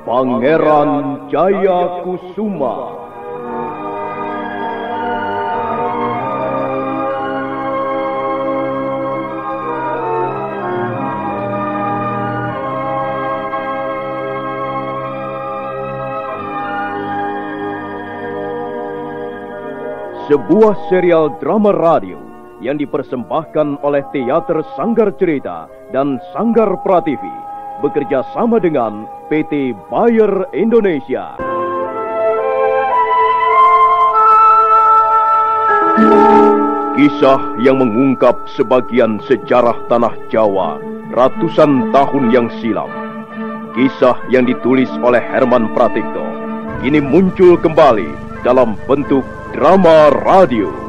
Pangeran Jayakusuma. Sebuah serial drama radio yang dipersembahkan oleh Teater Sanggar Cerita dan Sanggar Prativi bekerja sama dengan PT Bayer Indonesia. Kisah yang mengungkap sebagian sejarah tanah Jawa ratusan tahun yang silam. Kisah yang ditulis oleh Herman Pratikto kini muncul kembali dalam bentuk drama radio.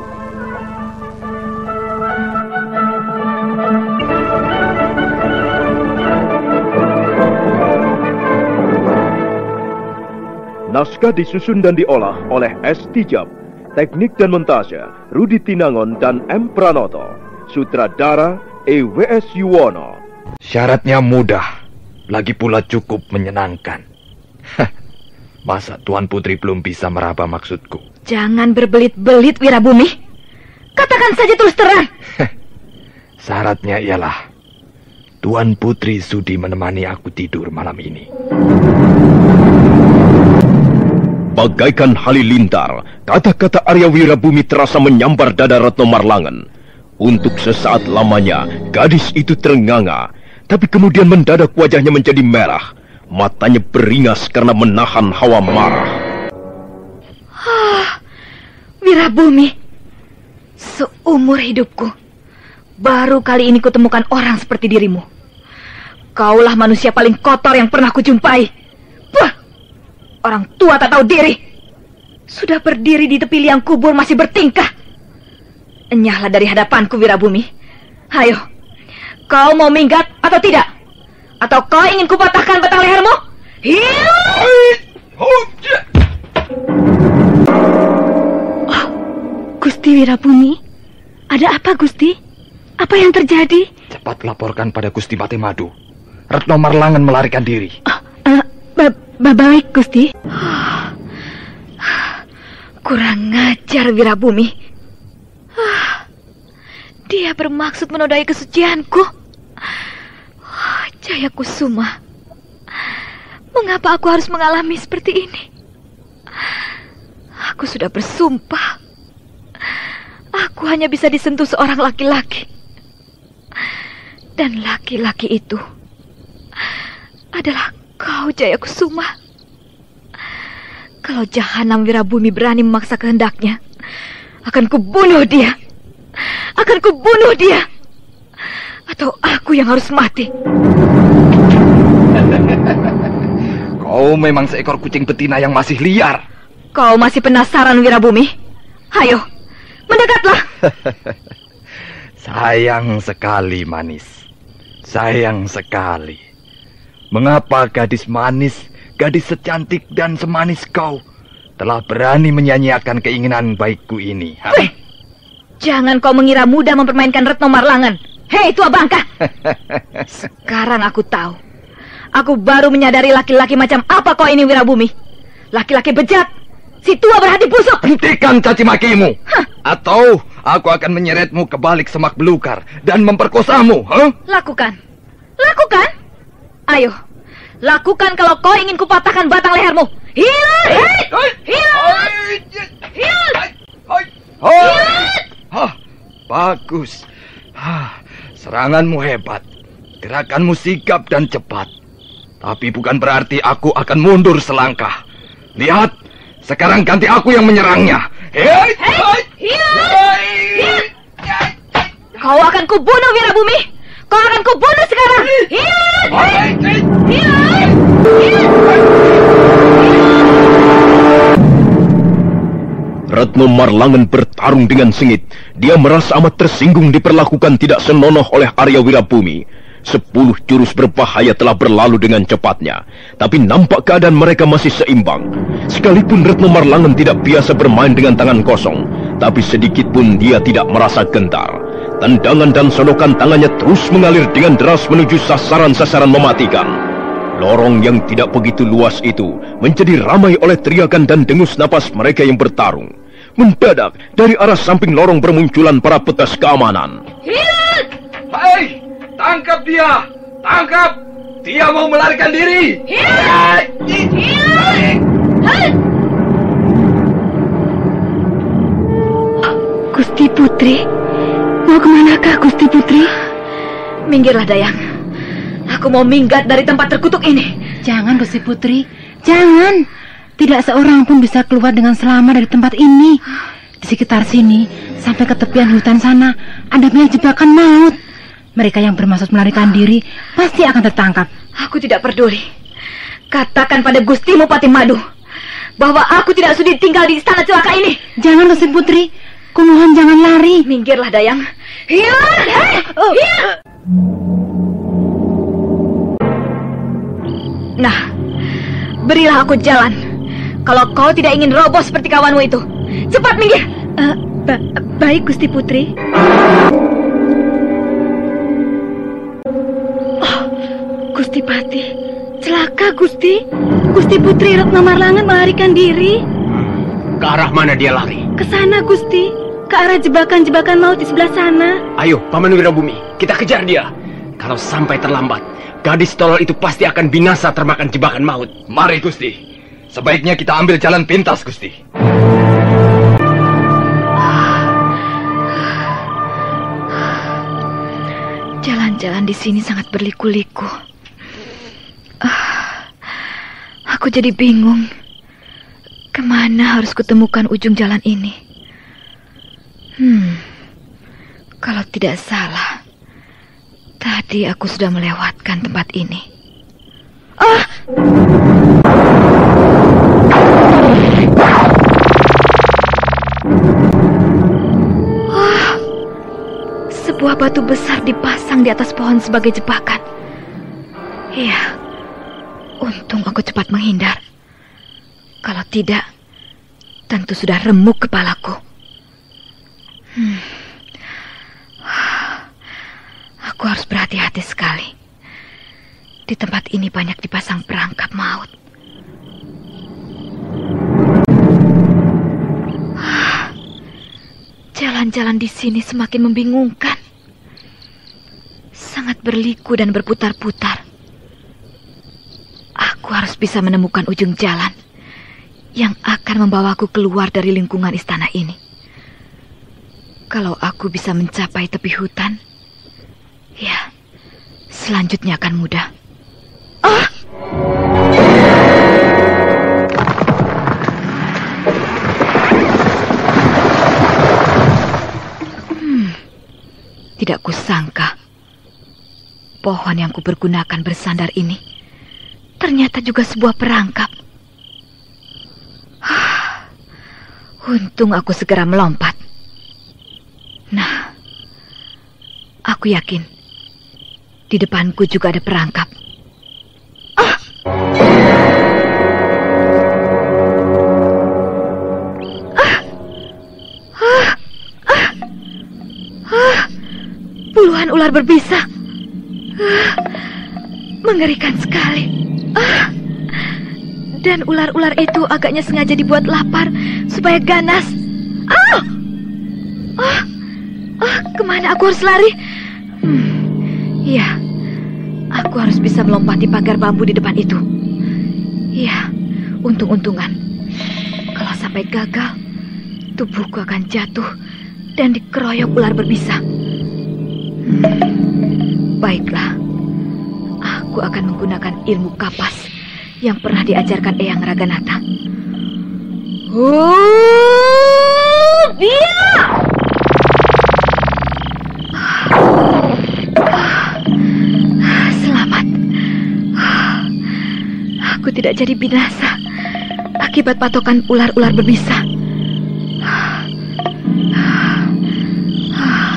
Naskah disusun dan diolah oleh S. Tijab, teknik dan montase Rudi Tinangon dan M. Pranoto, sutradara E.W.S. Yuwono. Syaratnya mudah, lagi pula cukup menyenangkan. Masa Tuan Putri belum bisa meraba maksudku? Jangan berbelit-belit, Wirabumi. Katakan saja terus terang. Syaratnya ialah Tuan Putri sudi menemani aku tidur malam ini. Bagaikan halilintar, kata-kata Arya Wirabumi terasa menyambar dada Retno Marlangen. Untuk sesaat lamanya, gadis itu terenganga, tapi kemudian mendadak wajahnya menjadi merah. Matanya beringas karena menahan hawa marah. Wirabumi, seumur hidupku, baru kali ini kutemukan orang seperti dirimu. Kaulah manusia paling kotor yang pernah kujumpai. Orang tua tak tahu diri. Sudah berdiri di tepi liang kubur masih bertingkah. Enyahlah dari hadapanku, Wirabumi. Hayo, kau mau minggat atau tidak? Atau kau ingin kupatahkan batang lehermu? Gusti Wirabumi, ada apa, Gusti? Apa yang terjadi? Cepat laporkan pada Gusti Batemadu. Retno Marlangen melarikan diri. Baik, Gusti. Kurang ngajar, Wirabumi. Dia bermaksud menodai kesucianku. Jayakusuma, mengapa aku harus mengalami seperti ini? Aku sudah bersumpah. Aku hanya bisa disentuh seorang laki-laki. Dan laki-laki itu adalah kau, Jayakusuma. Kalau Jahanam Wirabumi berani memaksa kehendaknya, akan kubunuh dia. Akan kubunuh dia. Atau aku yang harus mati. Kau memang seekor kucing betina yang masih liar. Kau masih penasaran, Wirabumi? Hayo, mendekatlah. Sayang sekali, Manis. Sayang sekali. Mengapa gadis manis, gadis secantik dan semanis kau telah berani menyanyiakan keinginan baikku ini? Jangan kau mengira mudah mempermainkan Retno Marlangen. Hei, tua bangka. Sekarang aku tahu. Aku baru menyadari laki-laki macam apa kau ini, Wirabumi. Laki-laki bejat. Si tua berhati busuk. Hentikan caci makimu. Atau aku akan menyeretmu ke balik semak belukar dan memperkosamu. Lakukan. Lakukan. Ayo, lakukan kalau kau ingin kupatahkan batang lehermu. Hilang! Hilang! Hilang! Bagus. Seranganmu hebat. Gerakanmu sigap dan cepat. Tapi bukan berarti aku akan mundur selangkah. Lihat, sekarang ganti aku yang menyerangnya. Kau akan kubunuh, Wirabumi. Kau akan kubunuh sekarang. Retno Marlangen bertarung dengan sengit. Dia merasa amat tersinggung diperlakukan tidak senonoh oleh Arya Wirabumi. 10 jurus berbahaya telah berlalu dengan cepatnya, tapi nampak keadaan mereka masih seimbang. Sekalipun Retno Marlangen tidak biasa bermain dengan tangan kosong, tapi sedikit pun dia tidak merasa gentar. Tendangan dan sodokan tangannya terus mengalir dengan deras menuju sasaran-sasaran mematikan. Lorong yang tidak begitu luas itu menjadi ramai oleh teriakan dan dengus napas mereka yang bertarung. Mendadak, dari arah samping lorong bermunculan para petugas keamanan. Hilang! Hei, tangkap dia! Tangkap! Dia mau melarikan diri! Hilang! Gusti Putri, mau kemanakah Gusti Putri? Minggirlah, Dayang. Aku mau minggat dari tempat terkutuk ini. Jangan, Gusti Putri, jangan. Tidak seorang pun bisa keluar dengan selamat dari tempat ini. Di sekitar sini, sampai ke tepian hutan sana, ada banyak jebakan maut. Mereka yang bermaksud melarikan diri pasti akan tertangkap. Aku tidak peduli. Katakan pada Gustimu Patimadu bahwa aku tidak sudi tinggal di istana celaka ini. Jangan, Gusti Putri, kumohon jangan lari. Minggirlah, Dayang. Hilang! Hilang! Nah, berilah aku jalan. Kalau kau tidak ingin roboh seperti kawanmu itu, cepat minggir. Baik, Gusti Putri. Oh, Gusti Pati, celaka Gusti. Gusti Putri Retno Marlangen melarikan diri. Ke arah mana dia lari? Ke sana, Gusti. Ke arah jebakan-jebakan maut di sebelah sana. Ayo, Paman Wirabumi, kita kejar dia. Kalau sampai terlambat, gadis tolol itu pasti akan binasa termakan jebakan maut. Mari, Gusti. Sebaiknya kita ambil jalan pintas, Gusti. Jalan-jalan di sini sangat berliku-liku. Aku jadi bingung. Kemana harus kutemukan ujung jalan ini? Kalau tidak salah, tadi aku sudah melewatkan tempat ini. Sebuah batu besar dipasang di atas pohon sebagai jebakan. Iya, untung aku cepat menghindar. Kalau tidak, tentu sudah remuk kepalaku. Aku harus berhati-hati sekali. Di tempat ini banyak dipasang perangkap maut. Jalan-jalan di sini semakin membingungkan. Sangat berliku dan berputar-putar. Aku harus bisa menemukan ujung jalan yang akan membawaku keluar dari lingkungan istana ini. Kalau aku bisa mencapai tepi hutan, ya, selanjutnya akan mudah. Tidak kusangka pohon yang kupergunakan bersandar ini ternyata juga sebuah perangkap. Untung aku segera melompat. Nah, aku yakin di depanku juga ada perangkap. Puluhan ular berbisa. Mengerikan sekali. Dan ular-ular itu agaknya sengaja dibuat lapar supaya ganas. Kemana aku harus lari? Ya, aku harus bisa melompati pagar bambu di depan itu. Ya, untung-untungan. Kalau sampai gagal, tubuhku akan jatuh dan dikeroyok ular berbisa. Baiklah, aku akan menggunakan ilmu kapas yang pernah diajarkan Eyang Raganata. Dia! tidak jadi binasa akibat patokan ular-ular berbisa.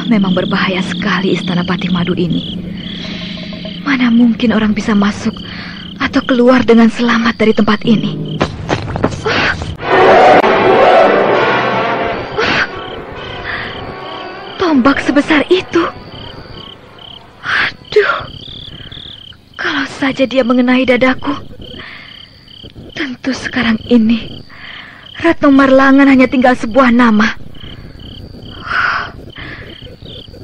Memang berbahaya sekali istana Patih Madu ini. Mana mungkin orang bisa masuk atau keluar dengan selamat dari tempat ini. Tombak sebesar itu. Aduh, kalau saja dia mengenai dadaku, tentu sekarang ini Retno Marlangan hanya tinggal sebuah nama.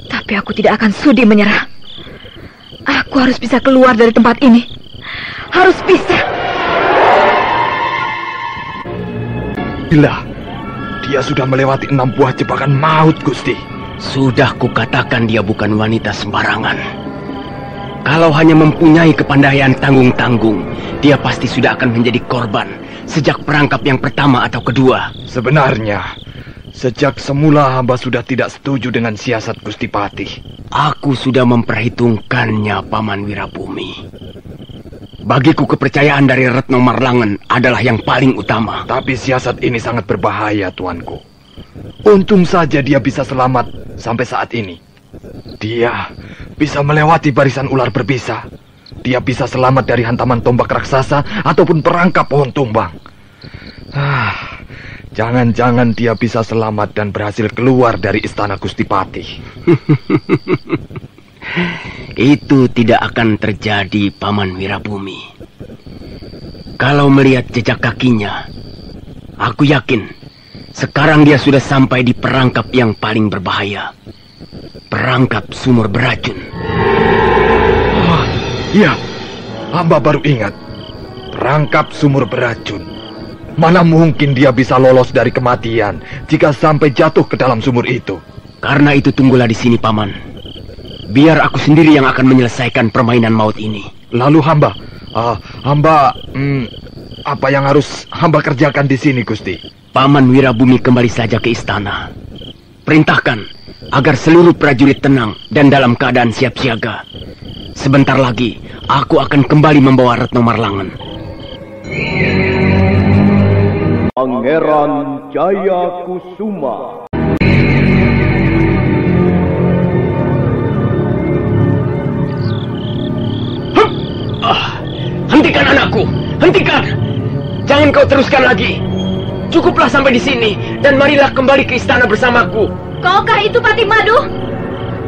Tapi aku tidak akan sudi menyerah. Aku harus bisa keluar dari tempat ini. Harus bisa. Gila, dia sudah melewati 6 buah jebakan maut, Gusti. Sudah kukatakan dia bukan wanita sembarangan. Kalau hanya mempunyai kepandaian tanggung-tanggung, dia pasti sudah akan menjadi korban sejak perangkap yang pertama atau kedua. Sebenarnya, sejak semula hamba sudah tidak setuju dengan siasat Gusti Patih. Aku sudah memperhitungkannya, Paman Wirabumi. Bagiku kepercayaan dari Retno Marlangan adalah yang paling utama. Tapi siasat ini sangat berbahaya, tuanku. Untung saja dia bisa selamat sampai saat ini. Dia bisa melewati barisan ular berbisa. Dia bisa selamat dari hantaman tombak raksasa ataupun perangkap pohon tumbang. Jangan-jangan dia bisa selamat dan berhasil keluar dari istana Gusti Patih. Itu tidak akan terjadi, Paman Wirabumi. Kalau melihat jejak kakinya, aku yakin sekarang dia sudah sampai di perangkap yang paling berbahaya. Perangkap sumur beracun. Iya, hamba baru ingat. Perangkap sumur beracun. Mana mungkin dia bisa lolos dari kematian jika sampai jatuh ke dalam sumur itu. Karena itu tunggulah di sini, Paman. Biar aku sendiri yang akan menyelesaikan permainan maut ini. Lalu hamba, apa yang harus hamba kerjakan di sini, Gusti? Paman Wirabumi kembali saja ke istana. Perintahkan agar seluruh prajurit tenang dan dalam keadaan siap siaga. Sebentar lagi, aku akan kembali membawa Retno Marlangan. Pangeran Jayakusuma. Hentikan anakku, hentikan! Jangan kau teruskan lagi. Cukuplah sampai di sini dan marilah kembali ke istana bersamaku. Kaukah itu Patih Madu?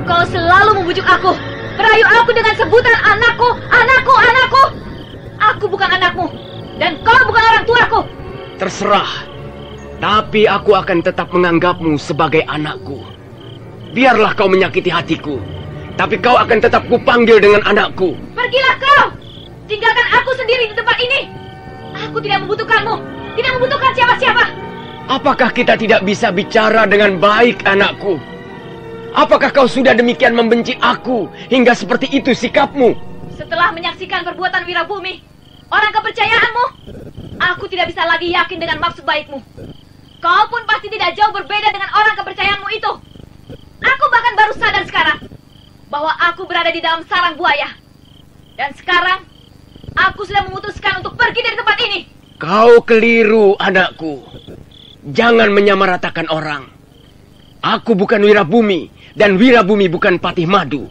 Kau selalu membujuk aku, merayu aku dengan sebutan anakku, anakku, anakku. Aku bukan anakmu dan kau bukan orang tuaku. Terserah, tapi aku akan tetap menganggapmu sebagai anakku. Biarlah kau menyakiti hatiku, tapi kau akan tetap kupanggil dengan anakku. Pergilah kau, tinggalkan aku sendiri di tempat ini. Aku tidak membutuhkanmu, tidak membutuhkan siapa-siapa. Apakah kita tidak bisa bicara dengan baik, anakku? Apakah kau sudah demikian membenci aku hingga seperti itu sikapmu? Setelah menyaksikan perbuatan Wirabumi, orang kepercayaanmu, aku tidak bisa lagi yakin dengan maksud baikmu. Kau pun pasti tidak jauh berbeda dengan orang kepercayaanmu itu. Aku bahkan baru sadar sekarang bahwa aku berada di dalam sarang buaya. Dan sekarang, aku sudah memutuskan untuk pergi dari tempat ini. Kau keliru, anakku. Jangan menyamaratakan orang. Aku bukan Wirabumi, dan Wirabumi bukan Patih Madu.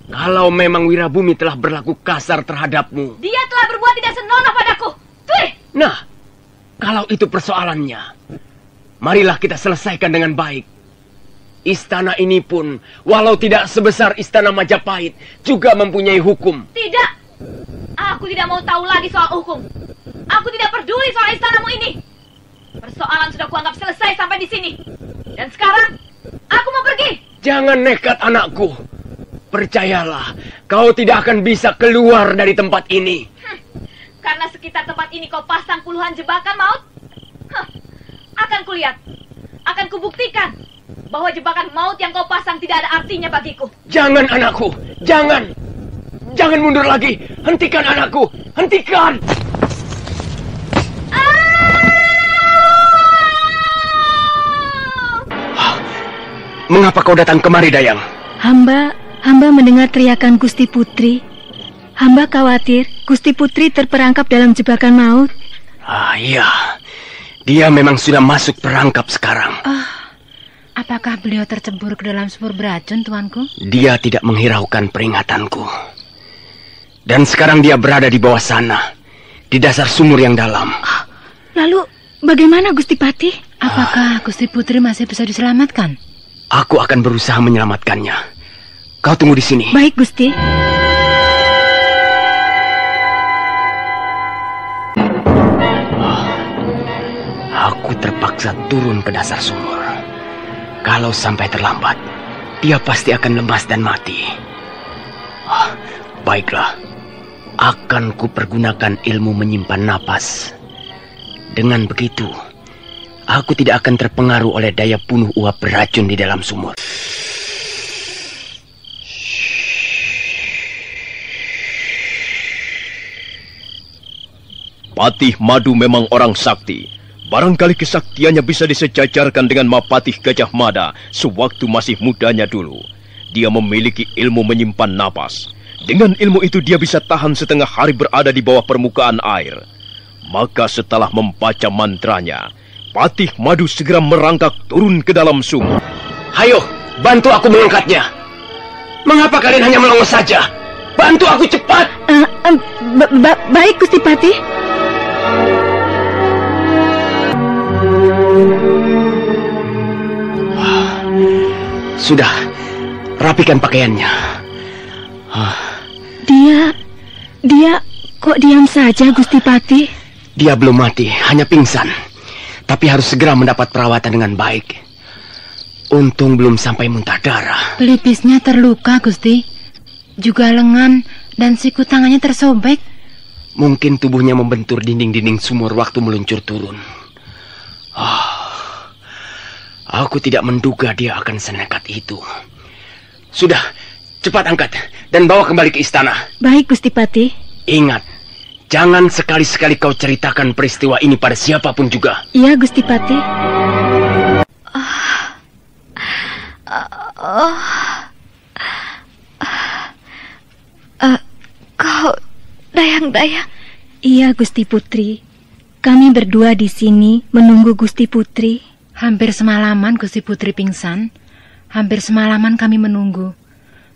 Kalau memang Wirabumi telah berlaku kasar terhadapmu, dia telah berbuat tidak senonoh padaku. Tuh. Nah, kalau itu persoalannya, marilah kita selesaikan dengan baik. Istana ini pun, walau tidak sebesar istana Majapahit, juga mempunyai hukum. Tidak. Aku tidak mau tahu lagi soal hukum. Aku tidak peduli soal istanamu ini. Persoalan sudah kuanggap selesai sampai di sini. Dan sekarang, aku mau pergi. Jangan nekat, anakku. Percayalah, kau tidak akan bisa keluar dari tempat ini. Karena sekitar tempat ini kau pasang puluhan jebakan maut. Akan kulihat, akan kubuktikan bahwa jebakan maut yang kau pasang tidak ada artinya bagiku. Jangan, anakku, jangan. Jangan mundur lagi. Hentikan, anakku, hentikan. Mengapa kau datang kemari, Dayang? Hamba mendengar teriakan Gusti Putri. Hamba khawatir Gusti Putri terperangkap dalam jebakan maut. Iya, dia memang sudah masuk perangkap sekarang. Apakah beliau tercebur ke dalam sumur beracun, Tuanku? Dia tidak menghiraukan peringatanku. Dan sekarang dia berada di bawah sana, di dasar sumur yang dalam. Lalu bagaimana Gusti Patih? Apakah Gusti Putri masih bisa diselamatkan? Aku akan berusaha menyelamatkannya. Kau tunggu di sini. Baik, Gusti. Aku terpaksa turun ke dasar sumur. Kalau sampai terlambat, dia pasti akan lemas dan mati. Baiklah, akan kupergunakan ilmu menyimpan napas. Dengan begitu, aku tidak akan terpengaruh oleh daya bunuh uap beracun di dalam sumur. Patih Madu memang orang sakti. Barangkali kesaktiannya bisa disejajarkan dengan Mapatih Gajah Mada sewaktu masih mudanya dulu. Dia memiliki ilmu menyimpan napas. Dengan ilmu itu dia bisa tahan setengah hari berada di bawah permukaan air. Maka setelah membaca mantranya, Patih Madu segera merangkak turun ke dalam sumur. Hayo, bantu aku mengangkatnya. Mengapa kalian hanya melongo saja? Bantu aku cepat. Baik, Gusti Patih. Sudah, rapikan pakaiannya. Dia kok diam saja, Gusti Patih? Dia belum mati, hanya pingsan. Tapi harus segera mendapat perawatan dengan baik. Untung belum sampai muntah darah. Pelipisnya terluka, Gusti. Juga lengan dan siku tangannya tersobek. Mungkin tubuhnya membentur dinding-dinding sumur waktu meluncur turun. Aku tidak menduga dia akan senekat itu. Sudah, cepat angkat dan bawa kembali ke istana. Baik, Gusti Patih. Ingat, jangan sekali-sekali kau ceritakan peristiwa ini pada siapapun juga. Iya, Gusti Patih. Kau dayang-dayang. Iya, Gusti Putri. Kami berdua di sini menunggu Gusti Putri. Hampir semalaman Gusti Putri pingsan. Hampir semalaman kami menunggu.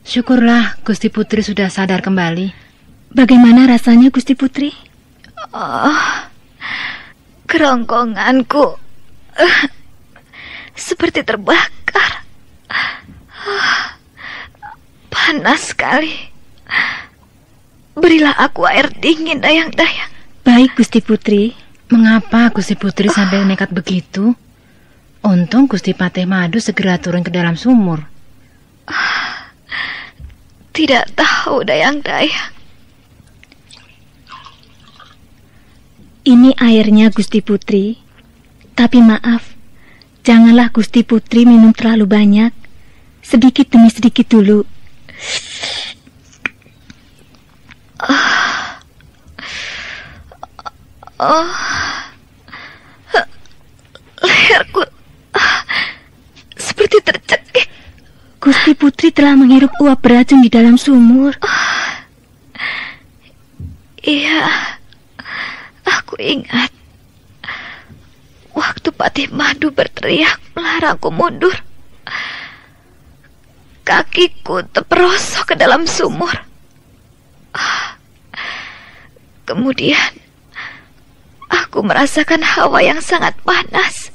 Syukurlah Gusti Putri sudah sadar kembali. Bagaimana rasanya, Gusti Putri? Kerongkonganku seperti terbakar. Panas sekali. Berilah aku air dingin, dayang-dayang. Baik, Gusti Putri. Mengapa Gusti Putri sampai nekat begitu? Untung Gusti Patih Madu segera turun ke dalam sumur. Tidak tahu, dayang-dayang. Ini airnya, Gusti Putri. Tapi maaf, janganlah Gusti Putri minum terlalu banyak. Sedikit demi sedikit dulu. Leherku seperti tercekik. Gusti Putri telah menghirup uap beracun di dalam sumur. Iya, aku ingat. Waktu Patih Madu berteriak melarangku mundur, kakiku terperosok ke dalam sumur. Kemudian aku merasakan hawa yang sangat panas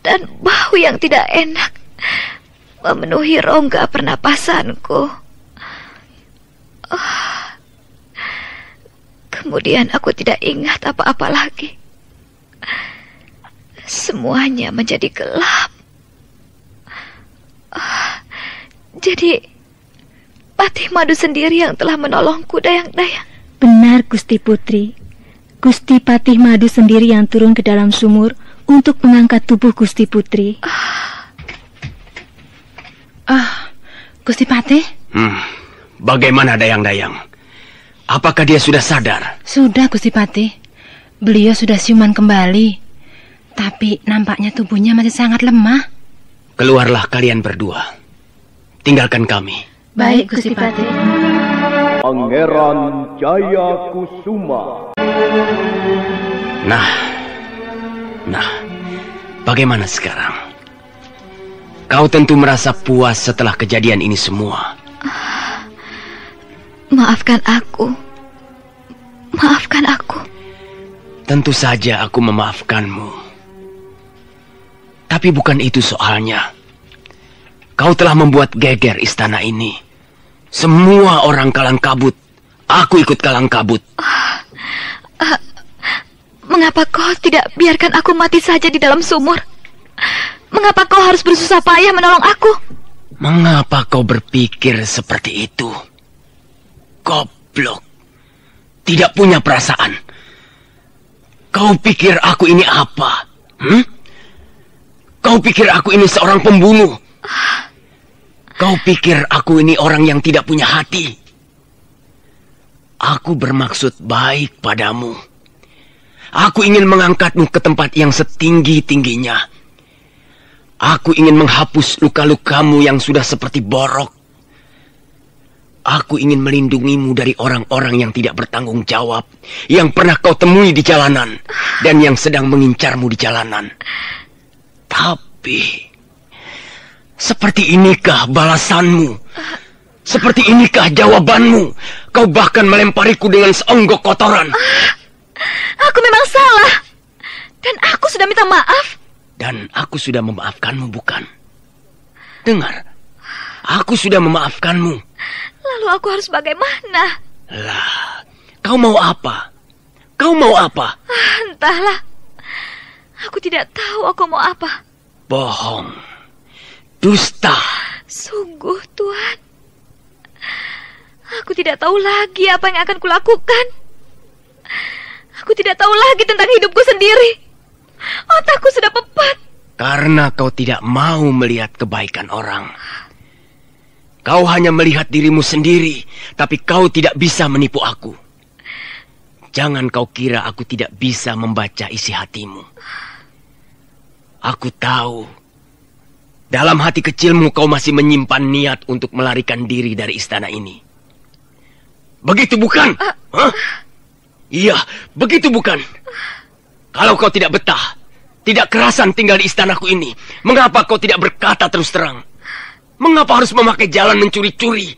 dan bau yang tidak enak memenuhi rongga pernapasanku. Kemudian aku tidak ingat apa-apa lagi. Semuanya menjadi gelap. Jadi Patih Madu sendiri yang telah menolongku, dayang-dayang. Benar, Gusti Putri. Gusti Patih Madu sendiri yang turun ke dalam sumur untuk mengangkat tubuh Gusti Putri. Gusti Patih? Bagaimana dayang-dayang? Apakah dia sudah sadar? Sudah, Gusti Patih. Beliau sudah siuman kembali. Tapi nampaknya tubuhnya masih sangat lemah. Keluarlah kalian berdua. Tinggalkan kami. Baik, Gusti Patih. Pangeran Jayakusuma. Nah, bagaimana sekarang? Kau tentu merasa puas setelah kejadian ini semua. Maafkan aku. Maafkan aku. Tentu saja aku memaafkanmu. Tapi bukan itu soalnya. Kau telah membuat geger istana ini. Semua orang kalang kabut. Aku ikut kalang kabut. Mengapa kau tidak biarkan aku mati saja di dalam sumur? Mengapa kau harus bersusah payah menolong aku? Mengapa kau berpikir seperti itu? Goblok. Tidak punya perasaan. Kau pikir aku ini apa? Kau pikir aku ini seorang pembunuh? Kau pikir aku ini orang yang tidak punya hati? Aku bermaksud baik padamu. Aku ingin mengangkatmu ke tempat yang setinggi-tingginya. Aku ingin menghapus luka-lukamu yang sudah seperti borok. Aku ingin melindungimu dari orang-orang yang tidak bertanggung jawab, yang pernah kau temui di jalanan, dan yang sedang mengincarmu di jalanan. Tapi, seperti inikah balasanmu? Seperti inikah jawabanmu? Kau bahkan melempariku dengan seonggok kotoran. Aku memang salah. Dan aku sudah minta maaf. Dan aku sudah memaafkanmu, bukan? Dengar, aku sudah memaafkanmu. Lalu aku harus bagaimana? Lah, kau mau apa? Kau mau apa? Entahlah. Aku tidak tahu aku mau apa. Bohong. Dusta. Sungguh, Tuhan. Aku tidak tahu lagi apa yang akan kulakukan. Aku tidak tahu lagi tentang hidupku sendiri. Otakku sudah pepat. Karena kau tidak mau melihat kebaikan orang. Kau hanya melihat dirimu sendiri, tapi kau tidak bisa menipu aku. Jangan kau kira aku tidak bisa membaca isi hatimu. Aku tahu, dalam hati kecilmu kau masih menyimpan niat untuk melarikan diri dari istana ini. Begitu bukan? Hah? Iya, begitu bukan? Kalau kau tidak betah, tidak kerasan tinggal di istanaku ini, mengapa kau tidak berkata terus terang? Mengapa harus memakai jalan mencuri-curi?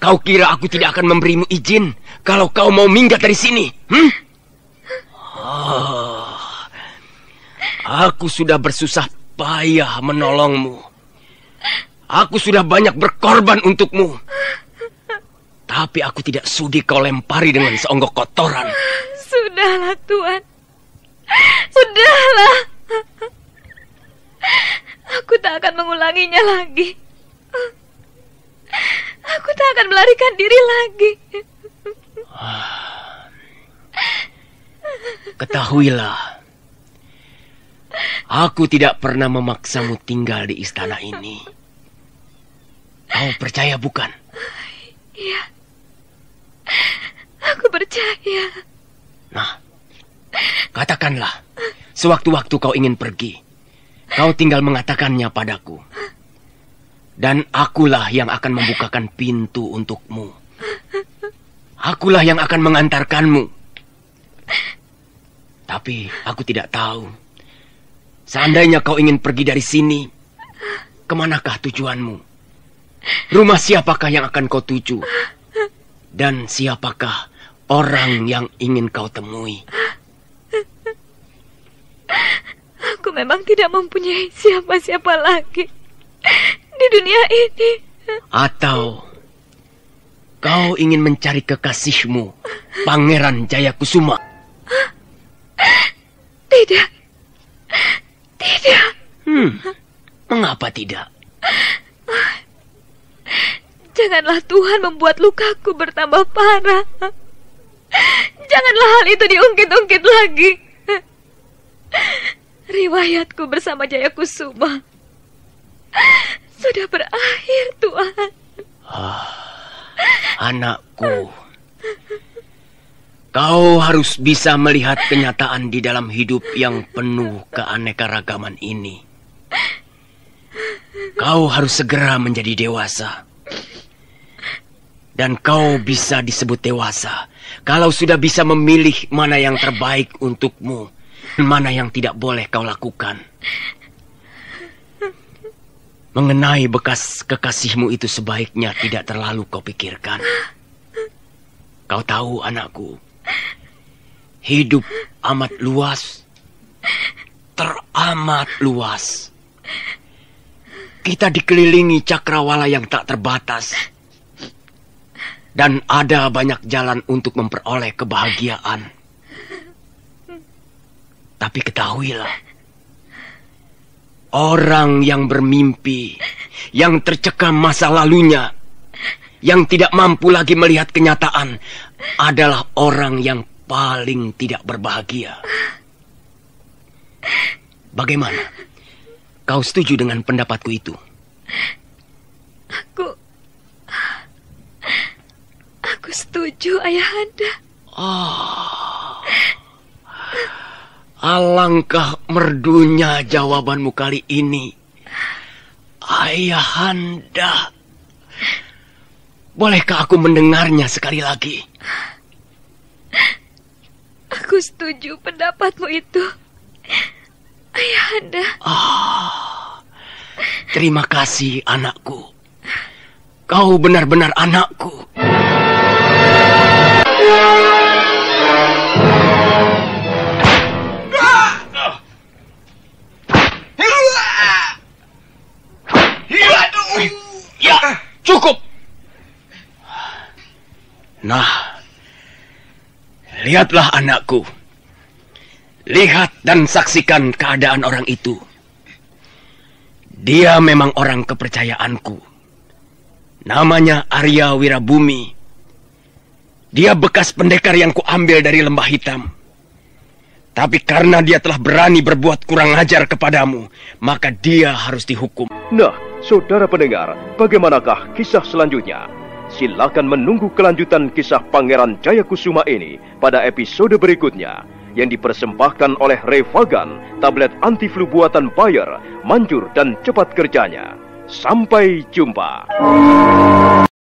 Kau kira aku tidak akan memberimu izin kalau kau mau minggat dari sini? Aku sudah bersusah payah menolongmu. Aku sudah banyak berkorban untukmu. Tapi aku tidak sudi kau lempari dengan seonggok kotoran. Sudahlah, Tuhan. Sudahlah. Aku tak akan mengulanginya lagi. Aku tak akan melarikan diri lagi. Ketahuilah, aku tidak pernah memaksamu tinggal di istana ini. Kau percaya bukan? Iya, aku percaya. Nah, katakanlah, sewaktu-waktu kau ingin pergi, kau tinggal mengatakannya padaku. Dan akulah yang akan membukakan pintu untukmu. Akulah yang akan mengantarkanmu. Tapi aku tidak tahu. Seandainya kau ingin pergi dari sini, kemanakah tujuanmu? Rumah siapakah yang akan kau tuju? Dan siapakah orang yang ingin kau temui? Aku memang tidak mempunyai siapa-siapa lagi di dunia ini. Atau kau ingin mencari kekasihmu, Pangeran Jayakusuma? Tidak. Tidak. Mengapa tidak? Janganlah Tuhan membuat lukaku bertambah parah. Janganlah hal itu diungkit-ungkit lagi. Riwayatku bersama Jayakusuma sudah berakhir, Tuhan. Anakku, kau harus bisa melihat kenyataan di dalam hidup yang penuh keanekaragaman ini. Kau harus segera menjadi dewasa. Dan kau bisa disebut dewasa kalau sudah bisa memilih mana yang terbaik untukmu dan mana yang tidak boleh kau lakukan. Mengenai bekas kekasihmu itu sebaiknya tidak terlalu kau pikirkan. Kau tahu, anakku, hidup amat luas, teramat luas. Kita dikelilingi cakrawala yang tak terbatas. Dan ada banyak jalan untuk memperoleh kebahagiaan. Tapi ketahuilah, orang yang bermimpi, yang tercekam masa lalunya, yang tidak mampu lagi melihat kenyataan, adalah orang yang paling tidak berbahagia. Bagaimana? Kau setuju dengan pendapatku itu? Aku setuju, Ayahanda. Alangkah merdunya jawabanmu kali ini, Ayahanda. Bolehkah aku mendengarnya sekali lagi? Aku setuju pendapatmu itu, Ayahanda. Terima kasih, anakku. Kau benar-benar anakku. Ya, cukup. Nah, lihatlah anakku. Lihat dan saksikan keadaan orang itu. Dia memang orang kepercayaanku. Namanya Arya Wirabumi. Dia bekas pendekar yang kuambil dari Lembah Hitam. Tapi karena dia telah berani berbuat kurang ajar kepadamu, maka dia harus dihukum. Nah, saudara pendengar, bagaimanakah kisah selanjutnya? Silakan menunggu kelanjutan kisah Pangeran Jayakusuma ini pada episode berikutnya, yang dipersembahkan oleh Revagan, tablet anti flu buatan Bayer, manjur dan cepat kerjanya. Sampai jumpa.